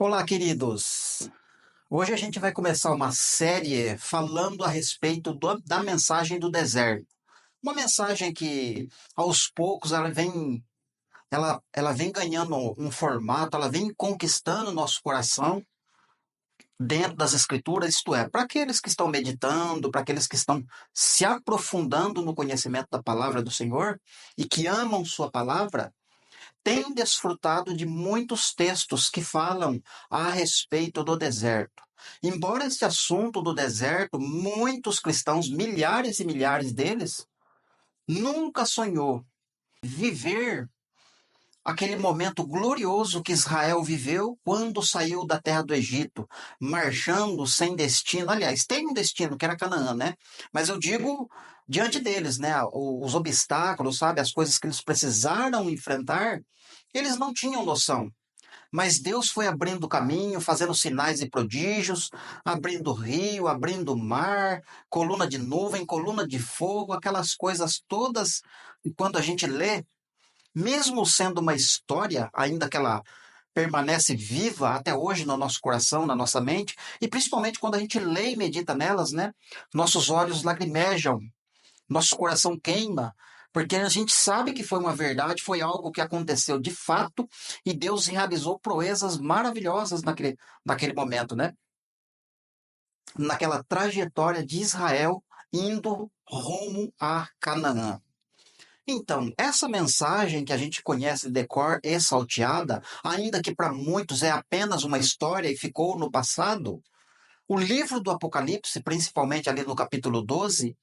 Olá, queridos. Hoje a gente vai começar uma série falando a respeito da mensagem do deserto. Uma mensagem que, aos poucos, ela vem ganhando um formato, ela vem conquistando o nosso coração dentro das Escrituras, isto é, para aqueles que estão meditando, para aqueles que estão se aprofundando no conhecimento da palavra do Senhor e que amam Sua palavra, tem desfrutado de muitos textos que falam a respeito do deserto. Embora esse assunto do deserto, muitos cristãos, milhares e milhares deles, nunca sonhou viver aquele momento glorioso que Israel viveu quando saiu da terra do Egito, marchando sem destino. Aliás, tem um destino, que era Canaã, né? Mas eu digo diante deles, né? Os obstáculos, sabe? As coisas que eles precisaram enfrentar, eles não tinham noção. Mas Deus foi abrindo o caminho, fazendo sinais e prodígios, abrindo rio, abrindo mar, coluna de nuvem, coluna de fogo, aquelas coisas todas. E quando a gente lê, mesmo sendo uma história, ainda que ela permanece viva até hoje no nosso coração, na nossa mente, e principalmente quando a gente lê e medita nelas, né? Nossos olhos lacrimejam, nosso coração queima, porque a gente sabe que foi uma verdade, foi algo que aconteceu de fato, e Deus realizou proezas maravilhosas naquele momento, né? Naquela trajetória de Israel indo rumo a Canaã. Então, essa mensagem que a gente conhece de cor e salteada, ainda que para muitos é apenas uma história e ficou no passado, o livro do Apocalipse, principalmente ali no capítulo 12,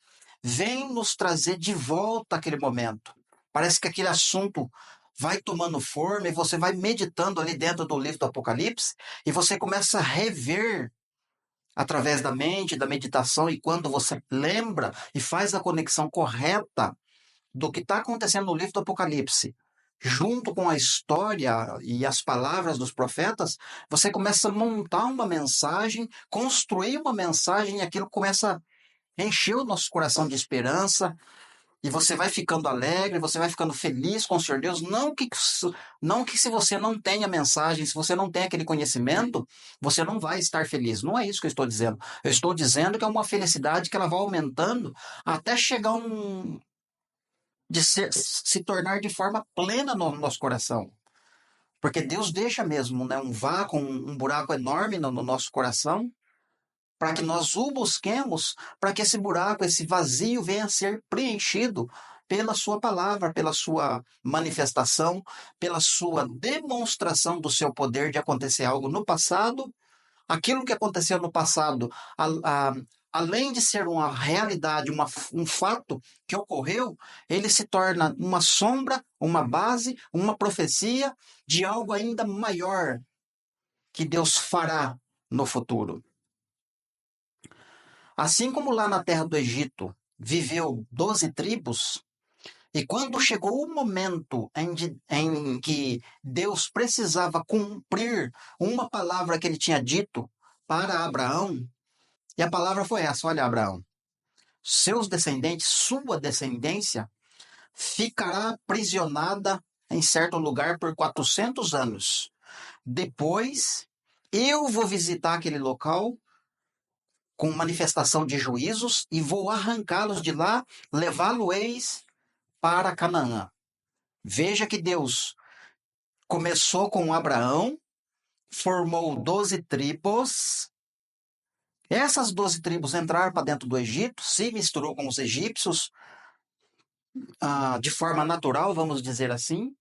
vem nos trazer de volta aquele momento. Parece que aquele assunto vai tomando forma e você vai meditando ali dentro do livro do Apocalipse e você começa a rever através da mente, da meditação, e quando você lembra e faz a conexão correta do que está acontecendo no livro do Apocalipse, junto com a história e as palavras dos profetas, você começa a montar uma mensagem, construir uma mensagem, e aquilo começa a encher o nosso coração de esperança, e você vai ficando alegre, você vai ficando feliz com o Senhor Deus. Não que se você não tenha mensagem, se você não tem aquele conhecimento, você não vai estar feliz. Não é isso que eu estou dizendo. Eu estou dizendo que é uma felicidade que ela vai aumentando até chegar se tornar de forma plena no nosso coração. Porque Deus deixa mesmo, né, um vácuo, um buraco enorme no nosso coração, para que nós o busquemos, para que esse buraco, esse vazio venha a ser preenchido pela sua palavra, pela sua manifestação, pela sua demonstração do seu poder de acontecer algo no passado. Aquilo que aconteceu no passado, a, a, além de ser uma realidade, um fato que ocorreu, ele se torna uma sombra, uma base, uma profecia de algo ainda maior que Deus fará no futuro. Assim como lá na terra do Egito viveu 12 tribos, e quando chegou o momento em que Deus precisava cumprir uma palavra que ele tinha dito para Abraão, e a palavra foi essa: olha, Abraão, seus descendentes, sua descendência, ficará aprisionada em certo lugar por 400 anos. Depois, eu vou visitar aquele local com manifestação de juízos e vou arrancá-los de lá, levá-los para Canaã. Veja que Deus começou com Abraão, formou 12 tribos. Essas 12 tribos entraram para dentro do Egito, se misturou com os egípcios, de forma natural, vamos dizer assim.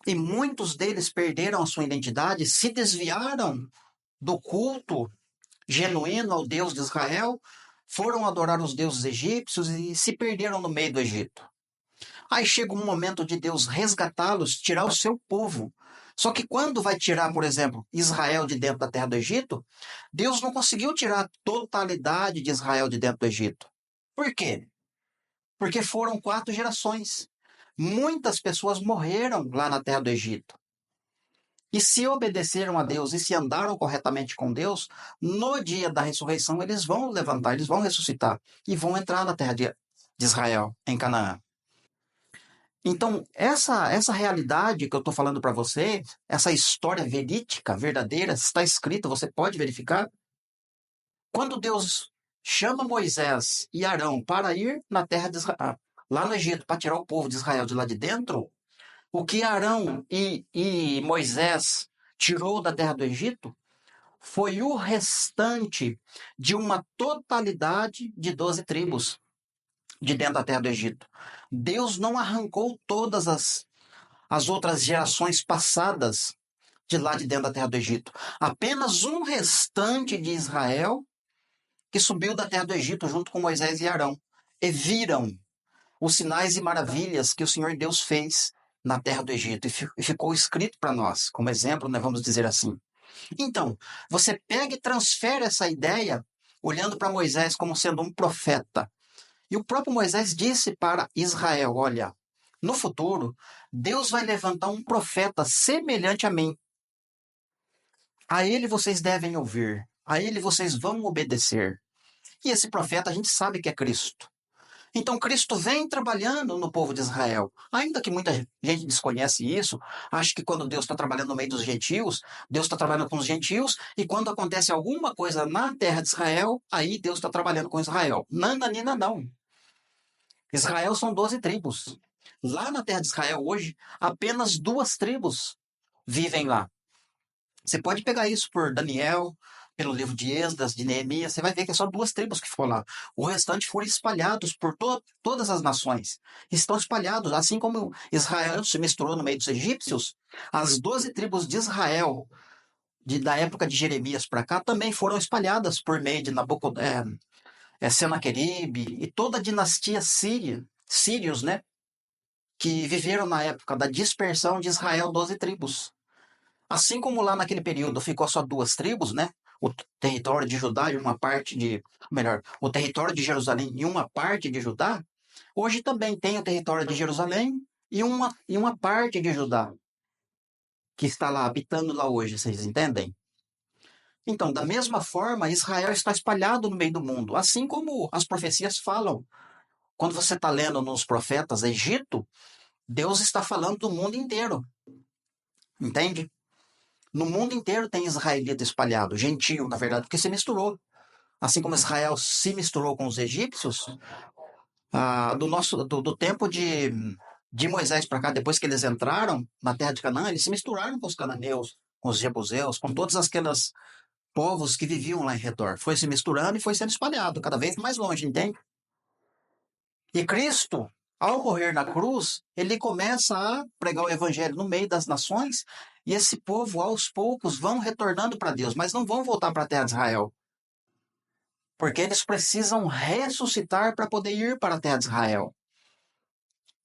E muitos deles perderam a sua identidade, se desviaram do culto genuíno ao Deus de Israel, foram adorar os deuses egípcios e se perderam no meio do Egito. Aí chega um momento de Deus resgatá-los, tirar o seu povo. Só que quando vai tirar, por exemplo, Israel de dentro da terra do Egito, Deus não conseguiu tirar a totalidade de Israel de dentro do Egito. Por quê? Porque foram 4 gerações. Muitas pessoas morreram lá na terra do Egito. E se obedeceram a Deus e se andaram corretamente com Deus, no dia da ressurreição eles vão levantar, eles vão ressuscitar e vão entrar na terra de Israel, em Canaã. Então, essa realidade que eu estou falando para você, essa história verídica, verdadeira, está escrita, você pode verificar. Quando Deus chama Moisés e Arão para ir na terra de Israel, lá no Egito, para tirar o povo de Israel de lá de dentro, o que Arão e Moisés tirou da terra do Egito foi o restante de uma totalidade de 12 tribos de dentro da terra do Egito. Deus não arrancou todas as outras gerações passadas de lá de dentro da terra do Egito. Apenas um restante de Israel que subiu da terra do Egito junto com Moisés e Arão e viram os sinais e maravilhas que o Senhor Deus fez na terra do Egito e ficou escrito para nós, como exemplo, né, vamos dizer assim. Então, você pega e transfere essa ideia olhando para Moisés como sendo um profeta. E o próprio Moisés disse para Israel: olha, no futuro, Deus vai levantar um profeta semelhante a mim. A ele vocês devem ouvir, a ele vocês vão obedecer. E esse profeta a gente sabe que é Cristo. Então Cristo vem trabalhando no povo de Israel. Ainda que muita gente desconhece isso, acha que quando Deus está trabalhando no meio dos gentios, Deus está trabalhando com os gentios, e quando acontece alguma coisa na terra de Israel, aí Deus está trabalhando com Israel. Nananina, não. Israel são 12 tribos. Lá na terra de Israel hoje, apenas 2 tribos vivem lá. Você pode pegar isso por Daniel, pelo livro de Esdras, de Neemias, você vai ver que é só 2 tribos que ficou lá. O restante foram espalhados por todas as nações. Estão espalhados, assim como Israel se misturou no meio dos egípcios, as 12 tribos de Israel, da época de Jeremias para cá, também foram espalhadas por meio de Senaqueribe e toda a dinastia síria, sírios, né? Que viveram na época da dispersão de Israel, 12 tribos. Assim como lá naquele período ficou só 2 tribos, né? O território de Judá e uma parte de. Melhor, o território de Jerusalém e uma parte de Judá, hoje também tem o território de Jerusalém e uma parte de Judá, que está lá, habitando lá hoje, vocês entendem? Então, da mesma forma, Israel está espalhado no meio do mundo, assim como as profecias falam. Quando você está lendo nos profetas Egito, Deus está falando do mundo inteiro, entende? No mundo inteiro tem israelita espalhado, gentio, na verdade, porque se misturou. Assim como Israel se misturou com os egípcios, do tempo de Moisés para cá, depois que eles entraram na terra de Canaã, eles se misturaram com os cananeus, com os jebuseus, com todos aqueles povos que viviam lá em redor. Foi se misturando e foi sendo espalhado, cada vez mais longe, entende? E Cristo, ao morrer na cruz, ele começa a pregar o evangelho no meio das nações, e esse povo, aos poucos, vão retornando para Deus, mas não vão voltar para a terra de Israel, porque eles precisam ressuscitar para poder ir para a terra de Israel,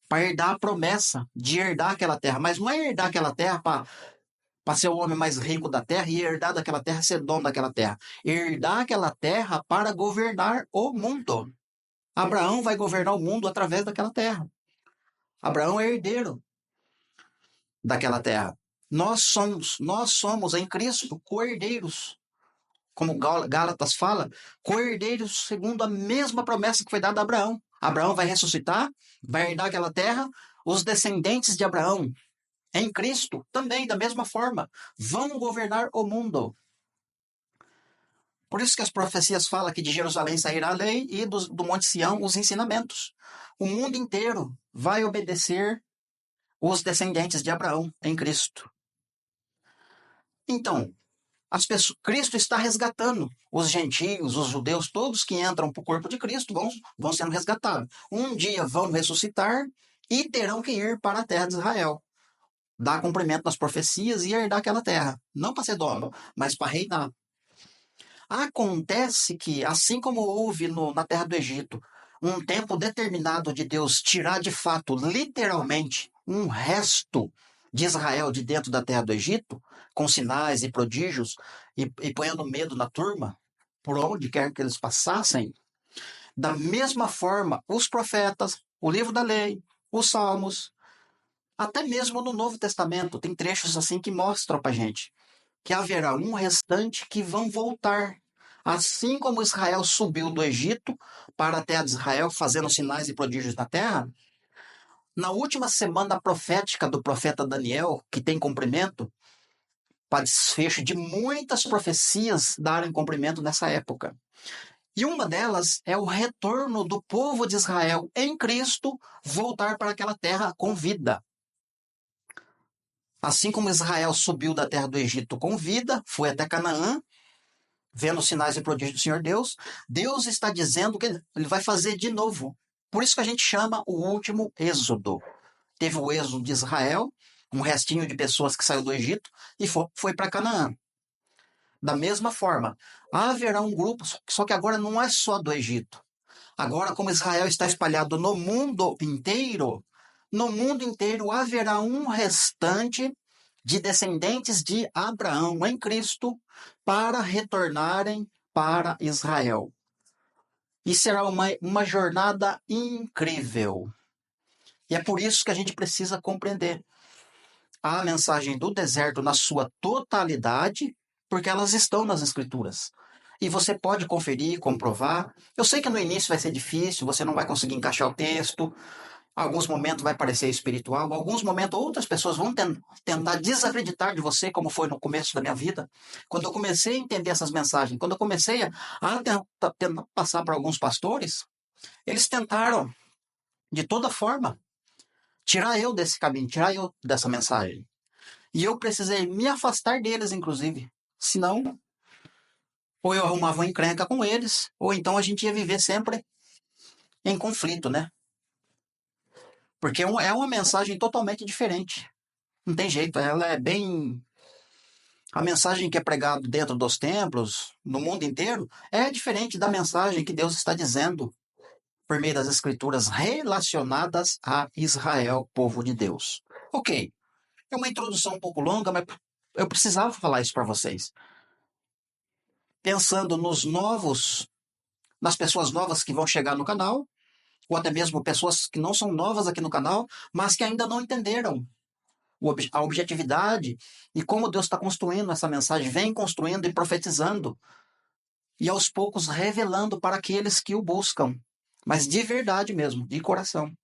para herdar a promessa de herdar aquela terra. Mas não é herdar aquela terra para ser o homem mais rico da terra e herdar daquela terra, ser dono daquela terra. Herdar aquela terra para governar o mundo. Abraão vai governar o mundo através daquela terra. Abraão é herdeiro daquela terra. Nós somos em Cristo co-herdeiros, como Gálatas fala, co-herdeiros segundo a mesma promessa que foi dada a Abraão. Abraão vai ressuscitar, vai herdar aquela terra, os descendentes de Abraão em Cristo também, da mesma forma, vão governar o mundo. Por isso que as profecias falam que de Jerusalém sairá a lei e do Monte Sião os ensinamentos. O mundo inteiro vai obedecer os descendentes de Abraão em Cristo. Então, Cristo está resgatando os gentios, os judeus, todos que entram para o corpo de Cristo vão sendo resgatados. Um dia vão ressuscitar e terão que ir para a terra de Israel, dar cumprimento nas profecias e herdar aquela terra. Não para ser dono, mas para reinar. Acontece que, assim como houve na terra do Egito, um tempo determinado de Deus tirar de fato, literalmente, um resto de Israel de dentro da terra do Egito, com sinais e prodígios, e ponhando medo na turma, por onde quer que eles passassem, da mesma forma, os profetas, o livro da lei, os salmos, até mesmo no Novo Testamento, tem trechos assim que mostram para gente que haverá um restante que vão voltar. Assim como Israel subiu do Egito para a terra de Israel, fazendo sinais e prodígios na terra, Na última semana profética do profeta Daniel, que tem cumprimento, para desfecho de muitas profecias darem cumprimento nessa época. E uma delas é o retorno do povo de Israel em Cristo voltar para aquela terra com vida. Assim como Israel subiu da terra do Egito com vida, foi até Canaã, vendo os sinais e prodígios do Senhor Deus, Deus está dizendo que ele vai fazer de novo. Por isso que a gente chama o último êxodo. Teve o êxodo de Israel, um restinho de pessoas que saiu do Egito e foi para Canaã. Da mesma forma, haverá um grupo, só que agora não é só do Egito. Agora, como Israel está espalhado no mundo inteiro haverá um restante de descendentes de Abraão em Cristo para retornarem para Israel. E será uma jornada incrível. E é por isso que a gente precisa compreender a mensagem do deserto na sua totalidade, porque elas estão nas Escrituras. E você pode conferir, comprovar. Eu sei que no início vai ser difícil, você não vai conseguir encaixar o texto, alguns momentos vai parecer espiritual, alguns momentos outras pessoas vão tentar desacreditar de você, como foi no começo da minha vida. Quando eu comecei a entender essas mensagens, quando eu comecei a tentar passar para alguns pastores, eles tentaram, de toda forma, tirar eu desse caminho, tirar eu dessa mensagem. E eu precisei me afastar deles, inclusive. Senão, ou eu arrumava uma encrenca com eles, ou então a gente ia viver sempre em conflito, né? Porque é uma mensagem totalmente diferente. Não tem jeito, ela é bem. A mensagem que é pregada dentro dos templos, no mundo inteiro, é diferente da mensagem que Deus está dizendo por meio das Escrituras relacionadas a Israel, povo de Deus. Ok, é uma introdução um pouco longa, mas eu precisava falar isso para vocês. Pensando nas pessoas novas que vão chegar no canal, ou até mesmo pessoas que não são novas aqui no canal, mas que ainda não entenderam a objetividade e como Deus está construindo essa mensagem, vem construindo e profetizando, e aos poucos revelando para aqueles que o buscam, mas de verdade mesmo, de coração.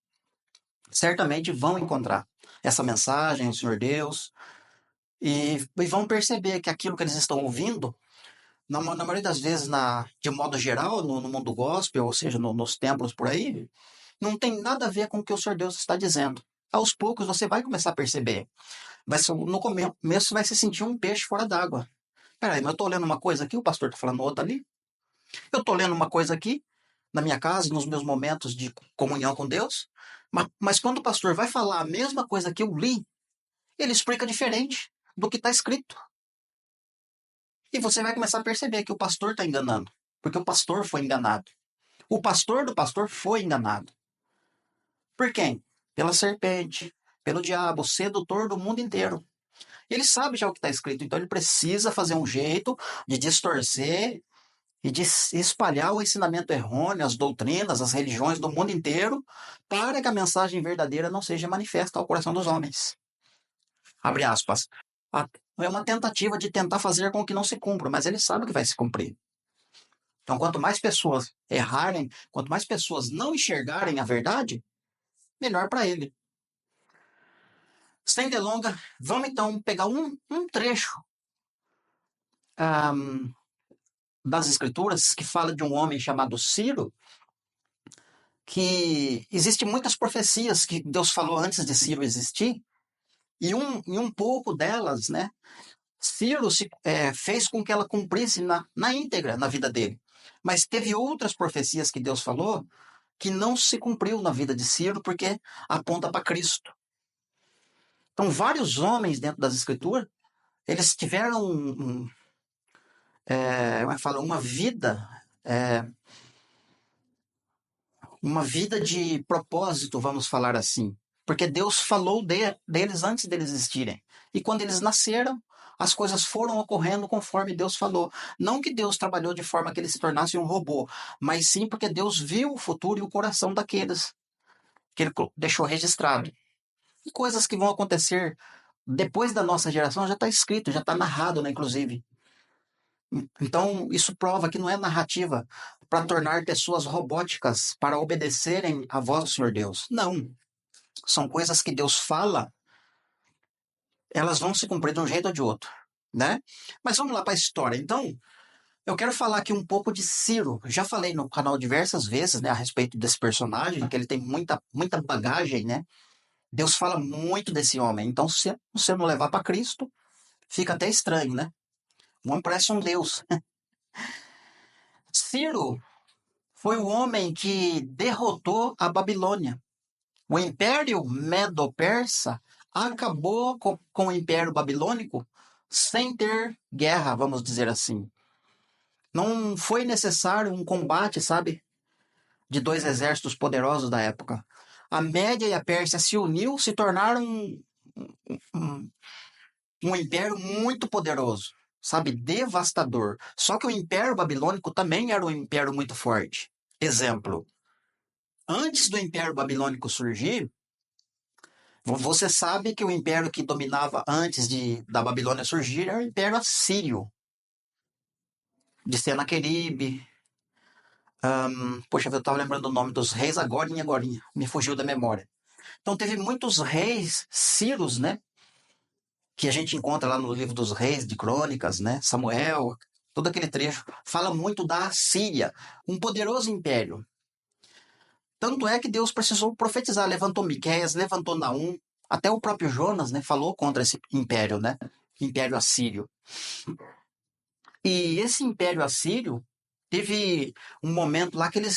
Certamente vão encontrar essa mensagem, o Senhor Deus, e vão perceber que aquilo que eles estão ouvindo, na maioria das vezes, de modo geral, no mundo gospel, ou seja, nos templos por aí, não tem nada a ver com o que o Senhor Deus está dizendo. Aos poucos você vai começar a perceber. No começo você vai se sentir um peixe fora d'água. Peraí, mas eu estou lendo uma coisa aqui, o pastor está falando outra ali. Eu estou lendo uma coisa aqui, na minha casa, nos meus momentos de comunhão com Deus, mas quando o pastor vai falar a mesma coisa que eu li, ele explica diferente do que está escrito. E você vai começar a perceber que o pastor está enganando, porque o pastor foi enganado. O pastor do pastor foi enganado. Por quem? Pela serpente, pelo diabo, sedutor do mundo inteiro. Ele sabe já o que está escrito, então ele precisa fazer um jeito de distorcer e de espalhar o ensinamento errôneo, as doutrinas, as religiões do mundo inteiro, para que a mensagem verdadeira não seja manifesta ao coração dos homens. Abre aspas. É uma tentativa de tentar fazer com que não se cumpra, mas ele sabe que vai se cumprir. Então, quanto mais pessoas errarem, quanto mais pessoas não enxergarem a verdade, melhor para ele. Sem delonga, vamos então pegar um trecho das Escrituras que fala de um homem chamado Ciro, que existe muitas profecias que Deus falou antes de Ciro existir, e um pouco delas, né, Ciro fez com que ela cumprisse na íntegra na vida dele. Mas teve outras profecias que Deus falou que não se cumpriu na vida de Ciro porque aponta para Cristo. Então, vários homens dentro das Escrituras, eles tiveram uma vida de propósito, vamos falar assim. Porque Deus falou deles antes deles existirem. E quando eles nasceram, as coisas foram ocorrendo conforme Deus falou. Não que Deus trabalhou de forma que eles se tornassem um robô, mas sim porque Deus viu o futuro e o coração daqueles que ele deixou registrado. E coisas que vão acontecer depois da nossa geração já está escrito, já está narrado, né, inclusive. Então, isso prova que não é narrativa para tornar pessoas robóticas para obedecerem à voz do Senhor Deus. Não. São coisas que Deus fala, elas vão se cumprir de um jeito ou de outro, né? Mas vamos lá para a história. Então, eu quero falar aqui um pouco de Ciro. Já falei no canal diversas vezes, né, a respeito desse personagem, que ele tem muita bagagem, né? Deus fala muito desse homem. Então, se você não levar para Cristo, fica até estranho, né? O homem parece um deus. Ciro foi o homem que derrotou a Babilônia. O Império Medo-Persa acabou com o Império Babilônico sem ter guerra, vamos dizer assim. Não foi necessário um combate, sabe, de dois exércitos poderosos da época. A Média e a Pérsia se uniu, se tornaram um, um império muito poderoso, sabe, devastador. Só que o Império Babilônico também era um império muito forte. Exemplo, antes do Império Babilônico surgir, você sabe que o império que dominava antes da Babilônia surgir era o Império Assírio, de Senaqueribe. Poxa, eu estava lembrando o nome dos reis agora, me fugiu da memória. Então teve muitos reis sírios, né? Que a gente encontra lá no livro dos reis, de crônicas, né? Samuel, todo aquele trecho. Fala muito da Assíria, um poderoso império. Tanto é que Deus precisou profetizar, levantou Miqueias, levantou Naum, até o próprio Jonas, né, falou contra esse império, né? Império Assírio. E esse Império Assírio teve um momento lá que ele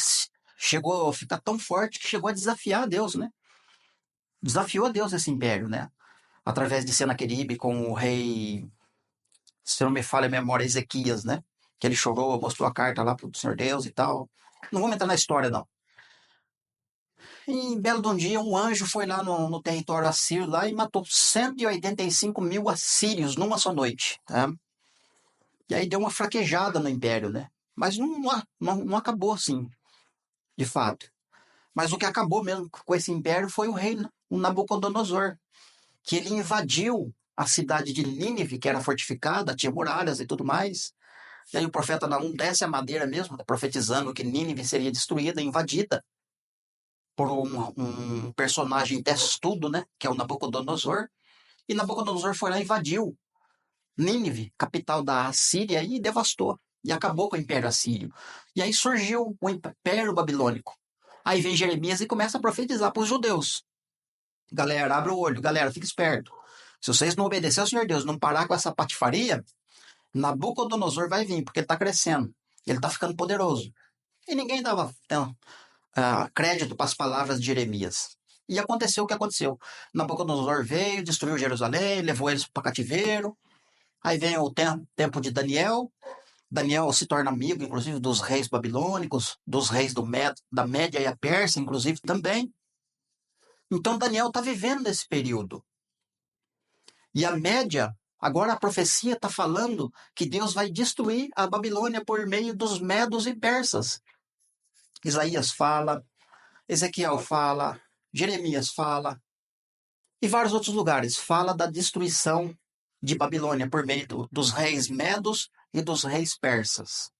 chegou a ficar tão forte que chegou a desafiar a Deus, né? Desafiou a Deus esse império, né? Através de Senaqueribe com o rei, se não me falha a memória, Ezequias, né? Que ele chorou, mostrou a carta lá pro Senhor Deus e tal. Não vamos entrar na história, não. E em belo de um dia, um anjo foi lá no território assírio lá e matou 185 mil assírios numa só noite, tá? E aí deu uma fraquejada no império, né? Mas não acabou assim, de fato. Mas o que acabou mesmo com esse império foi o rei, o Nabucodonosor, que ele invadiu a cidade de Nínive, que era fortificada, tinha muralhas e tudo mais. E aí o profeta Naum desce a madeira mesmo, profetizando que Nínive seria destruída, invadida por um personagem testudo, né? Que é o Nabucodonosor. E Nabucodonosor foi lá e invadiu Nínive, capital da Assíria, e devastou. E acabou com o Império Assírio. E aí surgiu o Império Babilônico. Aí vem Jeremias e começa a profetizar para os judeus. Galera, abre o olho. Galera, fique esperto. Se vocês não obedecer ao Senhor Deus, não parar com essa patifaria, Nabucodonosor vai vir, porque ele está crescendo. Ele está ficando poderoso. E ninguém dava crédito para as palavras de Jeremias. E aconteceu o que aconteceu. Nabucodonosor veio, destruiu Jerusalém, levou eles para cativeiro. Aí vem o tempo de Daniel. Daniel se torna amigo, inclusive, dos reis babilônicos, dos reis da Média e a Pérsia, inclusive, também. Então, Daniel está vivendo esse período. E a Média, agora a profecia está falando que Deus vai destruir a Babilônia por meio dos medos e persas. Isaías fala, Ezequiel fala, Jeremias fala, e vários outros lugares fala da destruição de Babilônia por meio dos reis medos e dos reis persas.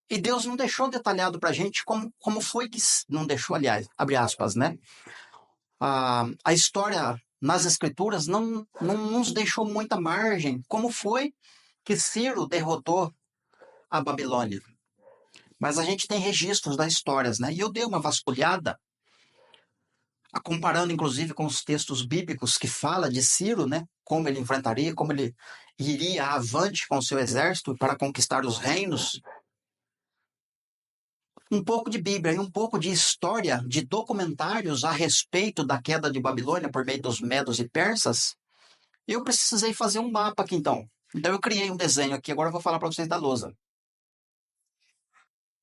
E Deus não deixou detalhado para a gente como foi que. Não deixou, aliás, abre aspas, né? A história nas Escrituras não nos deixou muita margem. Como foi que Ciro derrotou a Babilônia? Mas a gente tem registros das histórias, né? E eu dei uma vasculhada, comparando inclusive com os textos bíblicos que fala de Ciro, né? Como ele enfrentaria, como ele iria avante com o seu exército para conquistar os reinos. Um pouco de Bíblia e um pouco de história, de documentários a respeito da queda de Babilônia por meio dos medos e persas, eu precisei fazer um mapa aqui então. Então eu criei um desenho aqui, agora eu vou falar para vocês da lousa.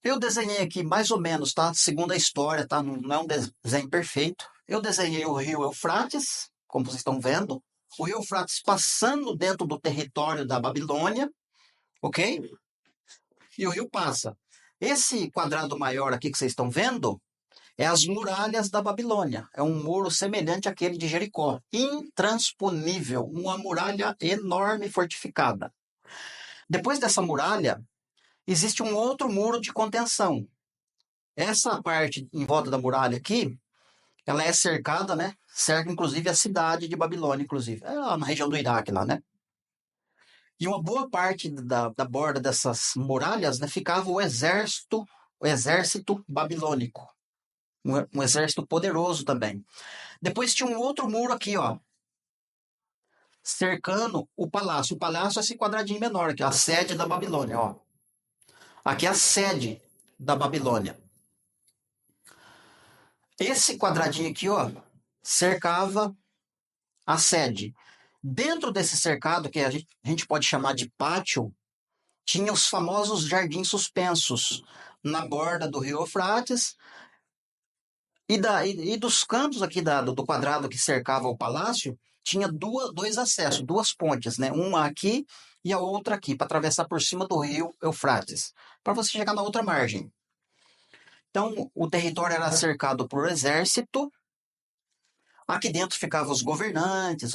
Eu desenhei aqui mais ou menos, tá? Segundo a história, tá? Não é um desenho perfeito. Eu desenhei o rio Eufrates, como vocês estão vendo. O rio Eufrates passando dentro do território da Babilônia, ok? E o rio passa. Esse quadrado maior aqui que vocês estão vendo é as muralhas da Babilônia. É um muro semelhante àquele de Jericó. Intransponível. Uma muralha enorme fortificada. Depois dessa muralha, existe um outro muro de contenção. Essa parte em volta da muralha aqui Ela é cercada, né? Cerca inclusive a cidade de Babilônia, inclusive. É lá na região do Iraque, lá, né? E uma boa parte da borda dessas muralhas, né, ficava o exército babilônico. Um exército poderoso também. Depois tinha um outro muro aqui, ó, cercando o palácio. O palácio é esse quadradinho menor aqui, a sede da Babilônia, ó. Aqui é a sede da Babilônia. Esse quadradinho aqui, ó, cercava a sede. Dentro desse cercado, que a gente pode chamar de pátio, tinha os famosos jardins suspensos na borda do rio Eufrates e dos cantos aqui do quadrado que cercava o palácio, tinha dois acessos, duas pontes, né? Uma aqui e a outra aqui, para atravessar por cima do rio Eufrates, para você chegar na outra margem. Então, o território era cercado por exército. Aqui dentro ficavam os governantes,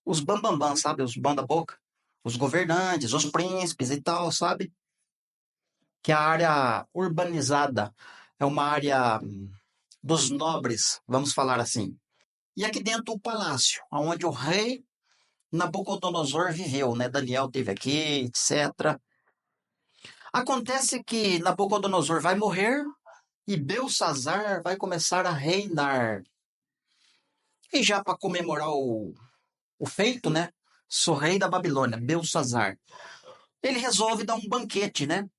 os bambambam, sabe? Os bam da boca. Os governantes, os príncipes e tal, sabe? Que é a área urbanizada é uma área dos nobres, vamos falar assim. E aqui dentro o palácio, onde o rei Nabucodonosor viveu, né? Daniel teve aqui, etc. Acontece que Nabucodonosor vai morrer e Belsazar vai começar a reinar. E já para comemorar o feito, né? Sou rei da Babilônia, Belsazar. Ele resolve dar um banquete, né?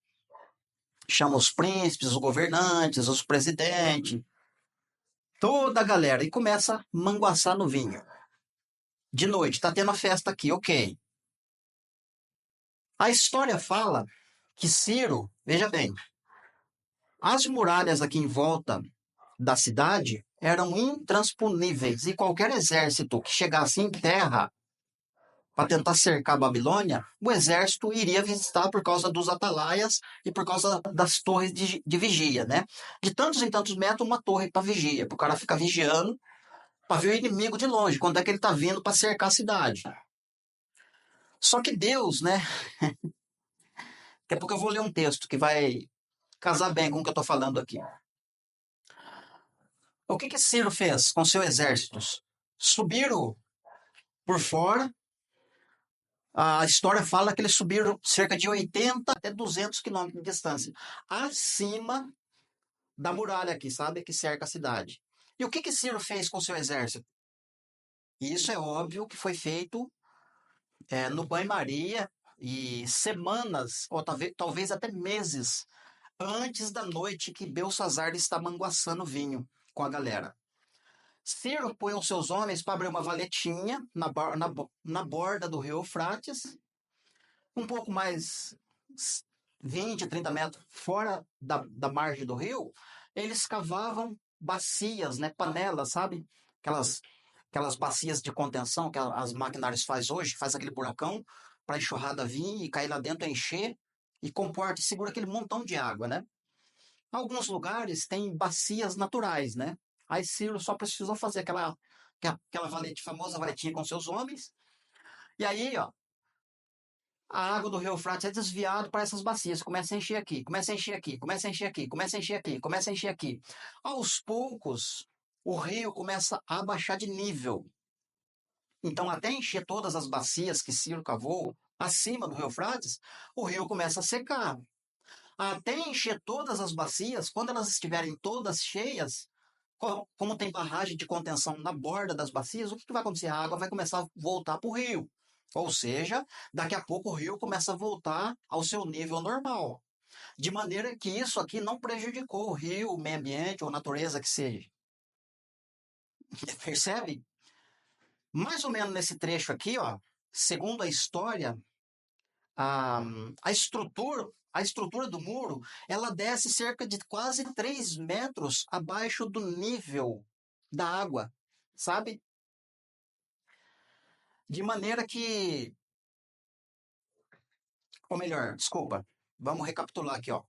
Chama os príncipes, os governantes, os presidentes, toda a galera, e começa a manguaçar no vinho. De noite, tá tendo a festa aqui, ok. A história fala que Ciro, veja bem, as muralhas aqui em volta da cidade eram intransponíveis e qualquer exército que chegasse em terra para tentar cercar a Babilônia, o exército iria visitar por causa dos atalaias e por causa das torres de vigia, né? De tantos em tantos metros, uma torre para vigia, para o cara ficar vigiando, para ver o inimigo de longe, quando é que ele está vindo para cercar a cidade. Só que Deus, né? Daqui a pouco eu vou ler um texto que vai casar bem com o que eu estou falando aqui. O que que Ciro fez com seus exércitos? Subiram por fora. A história fala que eles subiram cerca de 80 até 200 quilômetros de distância, acima da muralha aqui, sabe? Que cerca a cidade. E o que que Ciro fez com seu exército? Isso é óbvio que foi feito no banho-maria e semanas, ou talvez até meses, antes da noite que Belsazar está manguaçando vinho com a galera. Ciro põe os seus homens para abrir uma valetinha na borda do rio Eufrates, um pouco mais 20, 30 metros fora da margem do rio, eles cavavam bacias, né, panelas, sabe? Aquelas bacias de contenção que as maquinárias faz hoje, faz aquele buracão para a enxurrada vir e cair lá dentro, encher e comporta e segura aquele montão de água, né? Alguns lugares têm bacias naturais, né? Aí Ciro só precisou fazer aquela valete, famosa valetinha com seus homens, e aí, ó, a água do rio Eufrates é desviada para essas bacias. Começa a encher aqui, começa a encher aqui, começa a encher aqui, começa a encher aqui, começa a encher aqui. Aos poucos, o rio começa a baixar de nível. Então, até encher todas as bacias que Ciro cavou acima do rio Eufrates, o rio começa a secar. Até encher todas as bacias, quando elas estiverem todas cheias, como tem barragem de contenção na borda das bacias, o que vai acontecer? A água vai começar a voltar para o rio. Ou seja, daqui a pouco o rio começa a voltar ao seu nível normal. De maneira que isso aqui não prejudicou o rio, o meio ambiente ou a natureza que seja. Percebe? Mais ou menos nesse trecho aqui, ó, segundo a história, a, a estrutura do muro, ela desce cerca de quase 3 metros abaixo do nível da água, sabe? De maneira que, ou melhor, desculpa, vamos recapitular aqui, ó.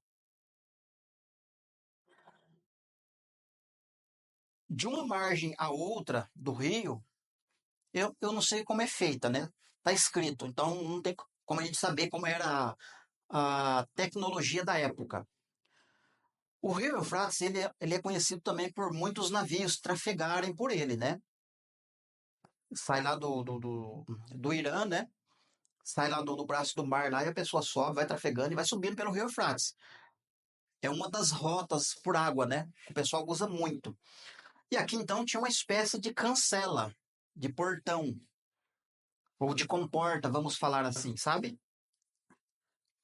De uma margem à outra do rio, eu não sei como é feita, né? Tá escrito, então não tem como a gente saber como era a tecnologia da época. O rio Eufrates, ele é conhecido também por muitos navios trafegarem por ele, né? Sai lá do Irã, né? Sai lá do braço do mar lá e a pessoa sobe, vai trafegando e vai subindo pelo rio Eufrates. É uma das rotas por água, né? Que o pessoal usa muito. E aqui então tinha uma espécie de cancela, de portão, ou de comporta, vamos falar assim, sabe?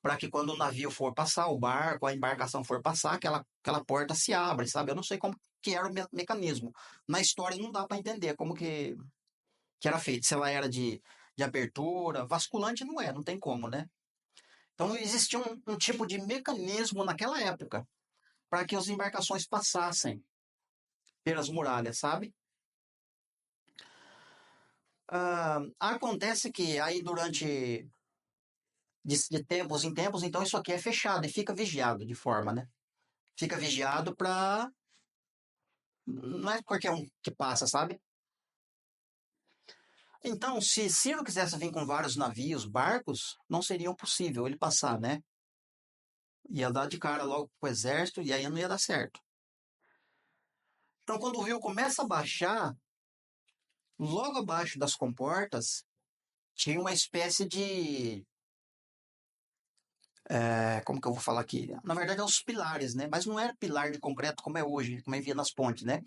Para que quando o navio for passar, o barco, a embarcação for passar, aquela porta se abre, sabe? Eu não sei como que era o mecanismo. Na história não dá para entender como que era feito. Se ela era de abertura, vasculante não é, não tem como, né? Então existia um tipo de mecanismo naquela época para que as embarcações passassem pelas muralhas, sabe? Acontece que aí durante de tempos em tempos, então isso aqui é fechado e fica vigiado de forma, né? Fica vigiado para não é qualquer um que passa, sabe? Então, se Ciro quisesse vir com vários navios, barcos, não seria possível ele passar, né? Ia dar de cara logo com o exército e aí não ia dar certo. Então, quando o rio começa a baixar, logo abaixo das comportas, tinha uma espécie de. Como que eu vou falar aqui? Na verdade, é os pilares, né? Mas não era pilar de concreto como é hoje, como é via nas pontes, né?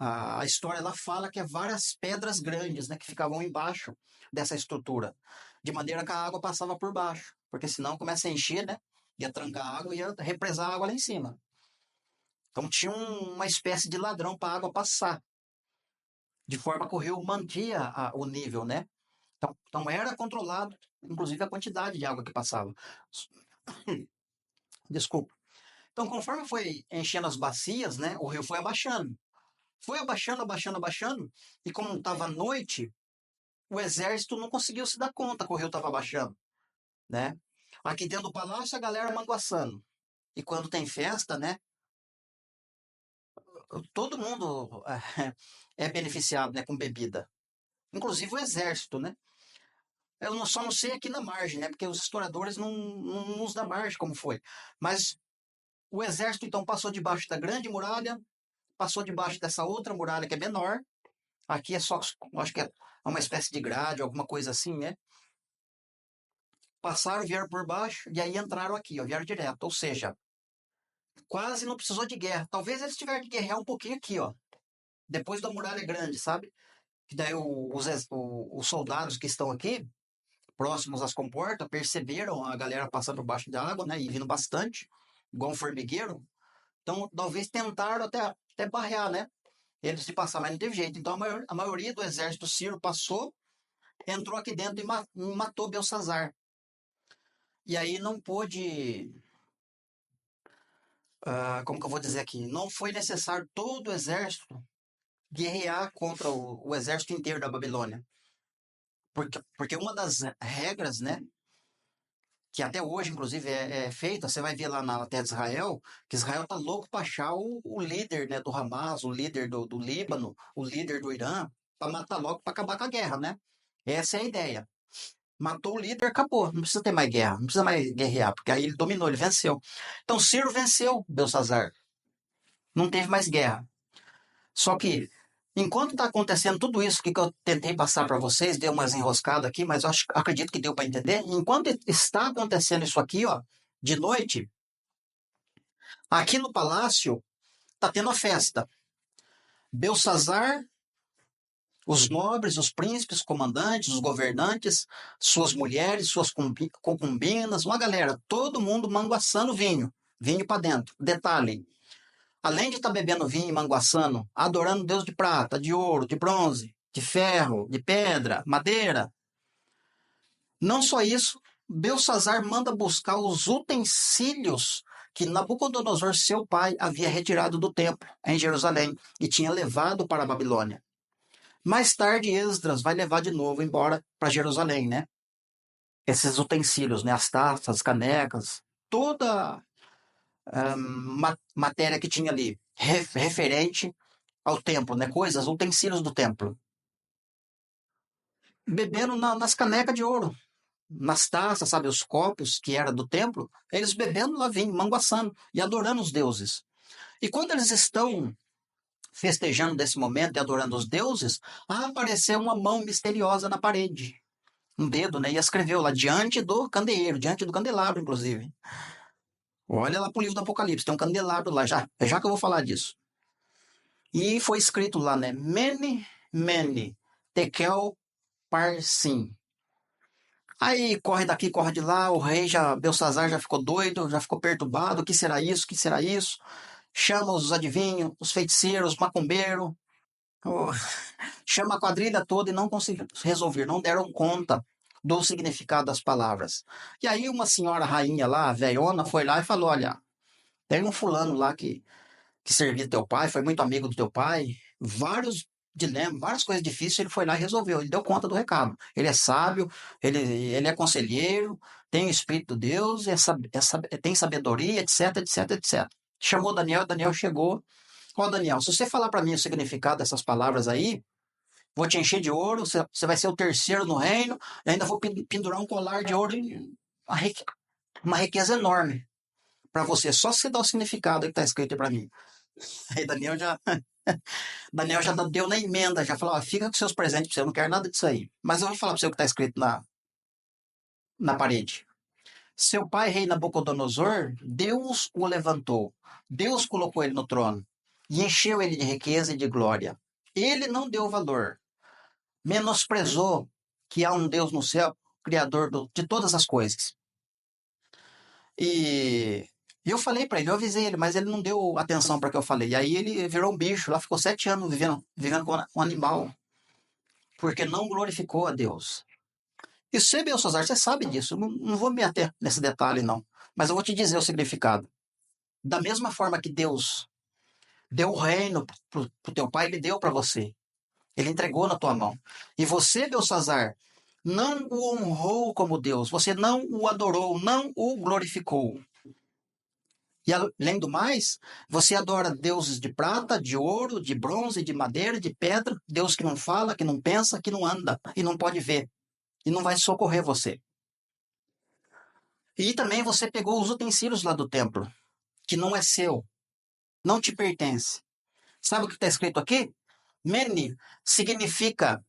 A história ela fala que é várias pedras grandes, né? Que ficavam embaixo dessa estrutura, de maneira que a água passava por baixo, porque senão começa a encher, né? Ia trancar a água e ia represar a água lá em cima. Então tinha uma espécie de ladrão para a água passar, de forma que o rio mantia o nível, né? Então era controlado, inclusive a quantidade de água que passava. Desculpa. Então, conforme foi enchendo as bacias, né, o rio foi abaixando. Foi abaixando, abaixando, abaixando. E como estava à noite, o exército não conseguiu se dar conta que o rio estava abaixando, né? Aqui dentro do palácio, a galera manguaçando. E quando tem festa, né, todo mundo é beneficiado, né, com bebida. Inclusive o exército, né? Só não sei aqui na margem, né? Porque os historiadores não nos dão margem como foi. Mas o exército, então, passou debaixo da grande muralha, passou debaixo dessa outra muralha que é menor. Aqui é só, acho que é uma espécie de grade, alguma coisa assim, né? Passaram, vieram por baixo e aí entraram aqui, ó, vieram direto. Ou seja, quase não precisou de guerra. Talvez eles tiveram que guerrear um pouquinho aqui, ó. Depois da muralha grande, sabe? Que daí os soldados que estão aqui, próximos às comportas, perceberam a galera passando por baixo da água, né? E vindo bastante, igual um formigueiro. Então, talvez tentaram até barrear, né? Eles de passar, mas não teve jeito. Então, a maioria do exército sírio passou, entrou aqui dentro e matou Belsazar. E aí não pôde, como que eu vou dizer aqui, não foi necessário todo o exército guerrear contra o exército inteiro da Babilônia. Porque uma das regras, né, que até hoje, inclusive, é feita, você vai ver lá na terra de Israel, que Israel tá louco para achar o líder, né, do Hamas, o líder do Líbano, o líder do Irã, para matar logo, para acabar com a guerra, né? Essa é a ideia. Matou o líder, acabou. Não precisa ter mais guerra, não precisa mais guerrear, porque aí ele dominou, ele venceu. Então Ciro venceu Belsazar. Não teve mais guerra. Só que, enquanto está acontecendo tudo isso que eu tentei passar para vocês, deu umas enroscadas aqui, mas acredito que deu para entender. Enquanto está acontecendo isso aqui, ó, de noite, aqui no palácio está tendo a festa. Belsazar, os nobres, os príncipes, os comandantes, os governantes, suas mulheres, suas concubinas, uma galera, todo mundo manguaçando vinho, vinho para dentro. Detalhe, além de estar bebendo vinho e manguaçando, adorando Deus de prata, de ouro, de bronze, de ferro, de pedra, madeira. Não só isso, Belsazar manda buscar os utensílios que Nabucodonosor, seu pai, havia retirado do templo em Jerusalém e tinha levado para a Babilônia. Mais tarde, Esdras vai levar de novo embora para Jerusalém, né? Esses utensílios, né? As taças, as canecas, toda matéria que tinha ali referente ao templo, né? Coisas, utensílios do templo. Bebendo nas canecas de ouro, nas taças, sabe? Os copos que era do templo, eles bebendo lá vinho, manguaçando e adorando os deuses. E quando eles estão festejando desse momento e adorando os deuses, apareceu uma mão misteriosa na parede. Um dedo, né? E escreveu lá diante do candeeiro, diante do candelabro, inclusive. Olha lá pro livro do Apocalipse, tem um candelabro lá, já que eu vou falar disso. E foi escrito lá, né? Mene, mene, tekel, parsim. Aí corre daqui, corre de lá, o rei já, Belsazar já ficou doido, já ficou perturbado, o que será isso, o que será isso? Chama os adivinhos, os feiticeiros, os macumbeiros, chama a quadrilha toda e não conseguiram resolver, não deram conta do significado das palavras. E aí uma senhora rainha lá, a velhona, foi lá e falou, olha, tem um fulano lá que servia teu pai, foi muito amigo do teu pai, vários dilemas, várias coisas difíceis, ele foi lá e resolveu, ele deu conta do recado. Ele é sábio, ele é conselheiro, tem o Espírito de Deus, tem sabedoria, etc, etc, etc. Chamou Daniel, Daniel chegou. Ó, Daniel, se você falar para mim o significado dessas palavras aí, vou te encher de ouro, você vai ser o terceiro no reino, e ainda vou pendurar um colar de ouro, uma riqueza enorme para você, só se você dá o significado que está escrito para mim. Aí Daniel já deu na emenda, já falou, ó, fica com seus presentes, eu não quero nada disso aí. Mas eu vou falar para você o que está escrito na parede. Seu pai, rei Nabucodonosor, Deus o levantou. Deus colocou ele no trono e encheu ele de riqueza e de glória. Ele não deu valor, menosprezou que há um Deus no céu, criador de todas as coisas. E eu falei para ele, eu avisei ele, mas ele não deu atenção para o que eu falei. E aí ele virou um bicho, lá ficou 7 anos vivendo com um animal, porque não glorificou a Deus. E você, Belsazar, você sabe disso. Eu não vou me ater nesse detalhe, não. Mas eu vou te dizer o significado. Da mesma forma que Deus deu o reino para o teu pai, ele deu para você. Ele entregou na tua mão. E você, Belsazar, não o honrou como Deus. Você não o adorou, não o glorificou. E além do mais, você adora deuses de prata, de ouro, de bronze, de madeira, de pedra, Deus que não fala, que não pensa, que não anda e não pode ver e não vai socorrer você. E também você pegou os utensílios lá do templo, que não é seu, não te pertence. Sabe o que está escrito aqui? Mene significa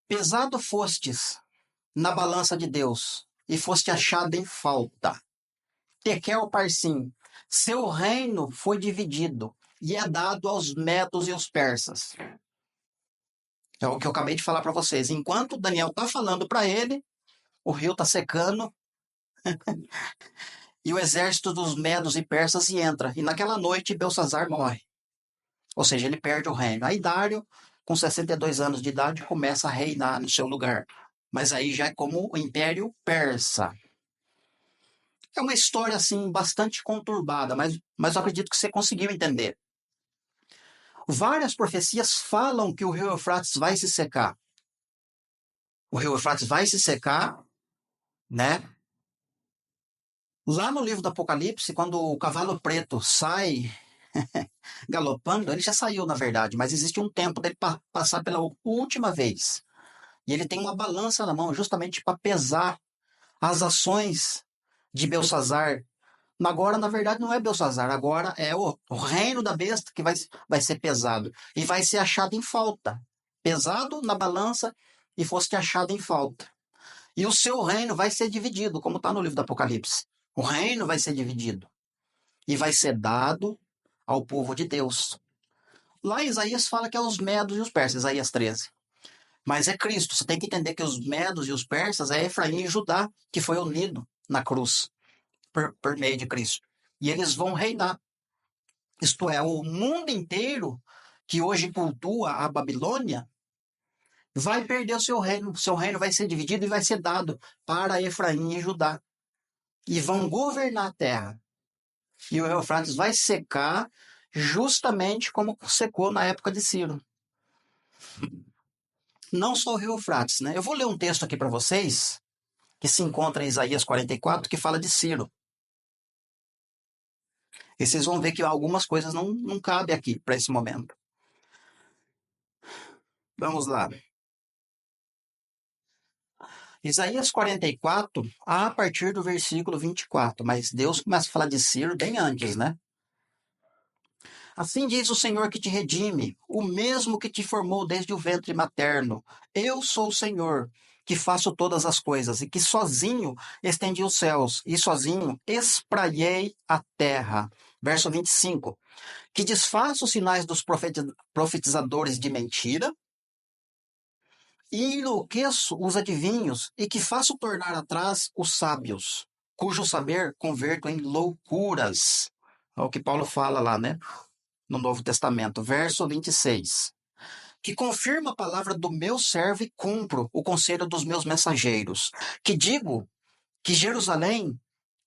pesado fostes na balança de Deus e foste achado em falta. Tekel Parsim, seu reino foi dividido e é dado aos medos e aos persas. É o que eu acabei de falar para vocês. Enquanto Daniel está falando para ele, o rio está secando e o exército dos medos e persas entra. E naquela noite, Belsazar morre. Ou seja, ele perde o reino. Aí Dário, com 62 anos de idade, começa a reinar no seu lugar. Mas aí já é como o Império Persa. É uma história, assim, bastante conturbada, mas eu acredito que você conseguiu entender. Várias profecias falam que o rio Eufrates vai se secar. O rio Eufrates vai se secar, né? Lá no livro do Apocalipse, quando o cavalo preto sai galopando, ele já saiu, na verdade, mas existe um tempo dele passar pela última vez. E ele tem uma balança na mão, justamente para pesar as ações de Belsazar. Agora, na verdade, não é Belsazar, agora é o reino da besta que vai ser pesado. E vai ser achado em falta. Pesado na balança e foste achado em falta. E o seu reino vai ser dividido, como está no livro do Apocalipse. O reino vai ser dividido. E vai ser dado ao povo de Deus. Lá Isaías fala que é os medos e os persas, Isaías 13. Mas é Cristo. Você tem que entender que os medos e os persas é Efraim e Judá, que foi unido na cruz por meio de Cristo. E eles vão reinar. Isto é, o mundo inteiro que hoje cultua a Babilônia vai perder o seu reino. O seu reino vai ser dividido e vai ser dado para Efraim e Judá. E vão governar a terra. E o Eufrates vai secar justamente como secou na época de Ciro. Não só o rio Eufrates, né? Eu vou ler um texto aqui para vocês, que se encontra em Isaías 44, que fala de Ciro. E vocês vão ver que algumas coisas não cabem aqui para esse momento. Vamos lá. Isaías 44, a partir do versículo 24. Mas Deus começa a falar de Ciro bem antes, né? Assim diz o Senhor que te redime, o mesmo que te formou desde o ventre materno. Eu sou o Senhor, que faço todas as coisas, e que sozinho estendi os céus, e sozinho espraiei a terra. Verso 25. Que desfaço os sinais dos profetizadores de mentira, e enlouqueço os adivinhos, e que faço tornar atrás os sábios, cujo saber converto em loucuras. É o que Paulo fala lá, né? No Novo Testamento, verso 26. Que confirma a palavra do meu servo e cumpro o conselho dos meus mensageiros. Que digo que Jerusalém,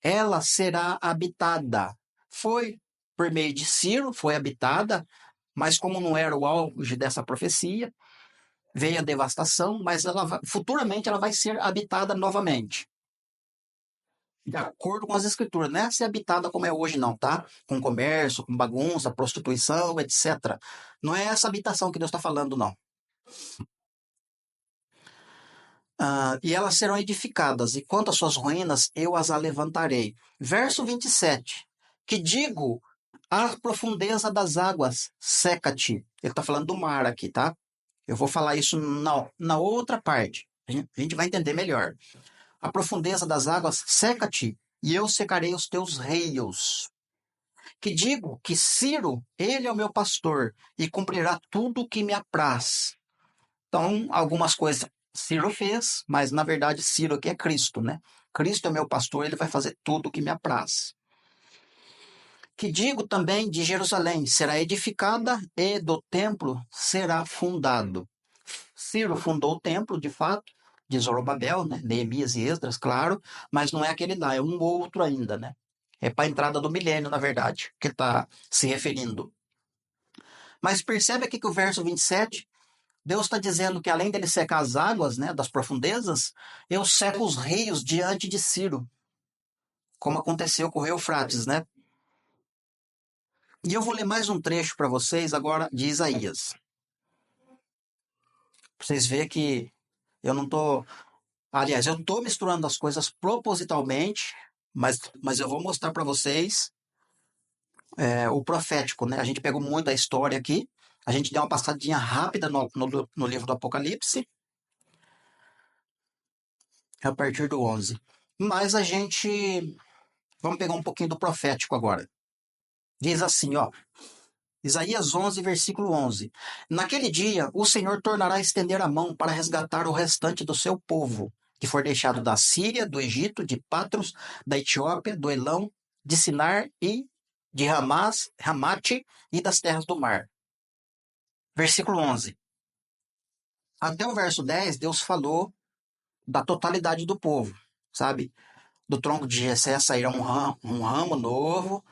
ela será habitada. Foi por meio de Ciro, foi habitada, mas como não era o auge dessa profecia, veio a devastação, mas futuramente ela vai ser habitada novamente. De acordo com as escrituras, não é ser habitada como é hoje, não, tá? Com comércio, com bagunça, prostituição, etc. Não é essa habitação que Deus está falando, não. E elas serão edificadas, e quanto às suas ruínas, eu as alevantarei. Verso 27. Que digo, a profundeza das águas, seca-te. Ele está falando do mar aqui, tá? Eu vou falar isso na outra parte. A gente vai entender melhor. A profundeza das águas, seca-te, e eu secarei os teus rios. Que digo que Ciro, ele é o meu pastor, e cumprirá tudo o que me apraz. Então, algumas coisas Ciro fez, mas na verdade Ciro aqui é Cristo, né? Cristo é meu pastor, ele vai fazer tudo o que me apraz. Que digo também de Jerusalém, será edificada e do templo será fundado. Ciro fundou o templo, de fato, de Zorobabel, né? Neemias e Esdras, claro, mas não é aquele lá, é um outro ainda, né? É para a entrada do milênio, na verdade, que ele está se referindo. Mas percebe aqui que o verso 27, Deus está dizendo que além dele secar as águas, né, das profundezas, eu seco os rios diante de Ciro, como aconteceu com o Eufrates, né? E eu vou ler mais um trecho para vocês agora de Isaías. Para vocês verem que eu não estou. Aliás, eu estou misturando as coisas propositalmente, mas eu vou mostrar para vocês o profético, né? A gente pegou muito a história aqui, a gente deu uma passadinha rápida no livro do Apocalipse, a partir do 11. Mas a gente. Vamos pegar um pouquinho do profético agora. Diz assim, ó. Isaías 11, versículo 11. Naquele dia, o Senhor tornará a estender a mão para resgatar o restante do seu povo, que for deixado da Síria, do Egito, de Patros, da Etiópia, do Elão, de Sinar e de Ramate e das terras do mar. Versículo 11. Até o verso 10, Deus falou da totalidade do povo, sabe? Do tronco de Jessé sairá um ramo novo,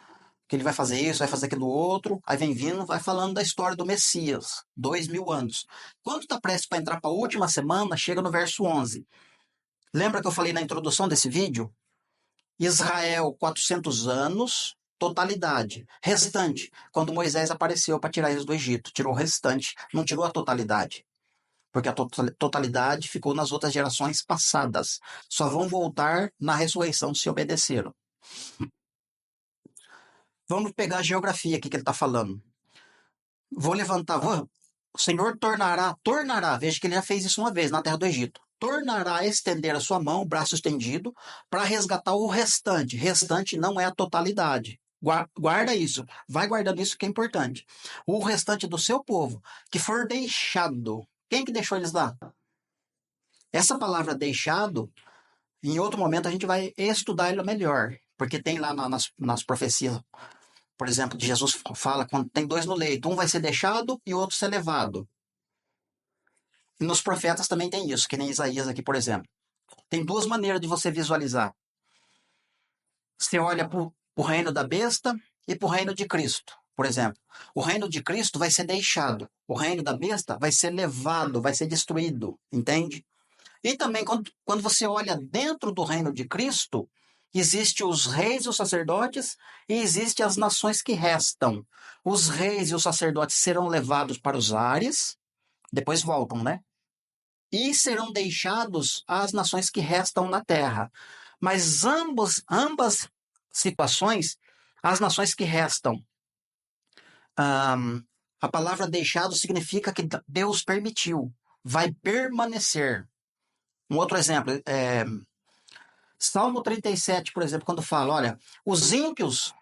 que ele vai fazer isso, vai fazer aquilo outro, aí vem vindo, vai falando da história do Messias, 2000 anos. Quando está prestes para entrar para a última semana, chega no verso 11. Lembra que eu falei na introdução desse vídeo? Israel, 400 anos, totalidade. Restante, quando Moisés apareceu para tirar eles do Egito, tirou o restante, não tirou a totalidade. Porque a totalidade ficou nas outras gerações passadas. Só vão voltar na ressurreição se obedeceram. Vamos pegar a geografia aqui que ele está falando. Vou levantar. O Senhor tornará, veja que ele já fez isso uma vez na terra do Egito. Tornará a estender a sua mão, o braço estendido, para resgatar o restante. Restante não é a totalidade. Guarda isso. Vai guardando isso que é importante. O restante do seu povo, que for deixado. Quem que deixou eles lá? Essa palavra deixado, em outro momento a gente vai estudar ela melhor. Porque tem lá nas profecias, por exemplo, de Jesus fala quando tem dois no leito, um vai ser deixado e o outro ser levado. E nos profetas também tem isso, que nem Isaías aqui, por exemplo. Tem duas maneiras de você visualizar. Você olha para o reino da besta e para o reino de Cristo, por exemplo. O reino de Cristo vai ser deixado. O reino da besta vai ser levado, vai ser destruído, entende? E também quando você olha dentro do reino de Cristo, existem os reis e os sacerdotes e existem as nações que restam. Os reis e os sacerdotes serão levados para os ares, depois voltam, né? E serão deixados as nações que restam na terra. Mas ambas situações, as nações que restam A palavra deixado significa que Deus permitiu, vai permanecer. Um outro exemplo, Salmo 37, por exemplo, quando fala, olha, os ímpios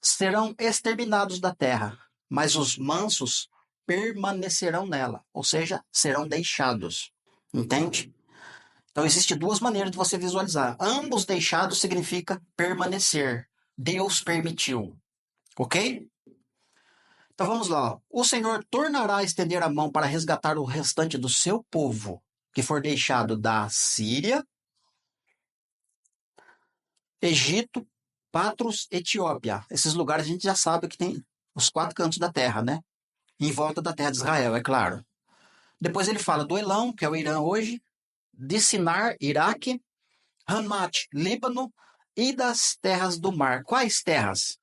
serão exterminados da terra, mas os mansos permanecerão nela, ou seja, serão deixados. Entende? Então, existem duas maneiras de você visualizar. Ambos deixados significa permanecer. Deus permitiu. Ok? Então vamos lá. O Senhor tornará a estender a mão para resgatar o restante do seu povo, que for deixado da Síria, Egito, Patros, Etiópia. Esses lugares a gente já sabe que tem os quatro cantos da terra, né? Em volta da terra de Israel, é claro. Depois ele fala do Elão, que é o Irã hoje, de Sinar, Iraque, Hamat, Líbano e das terras do mar. Quais terras?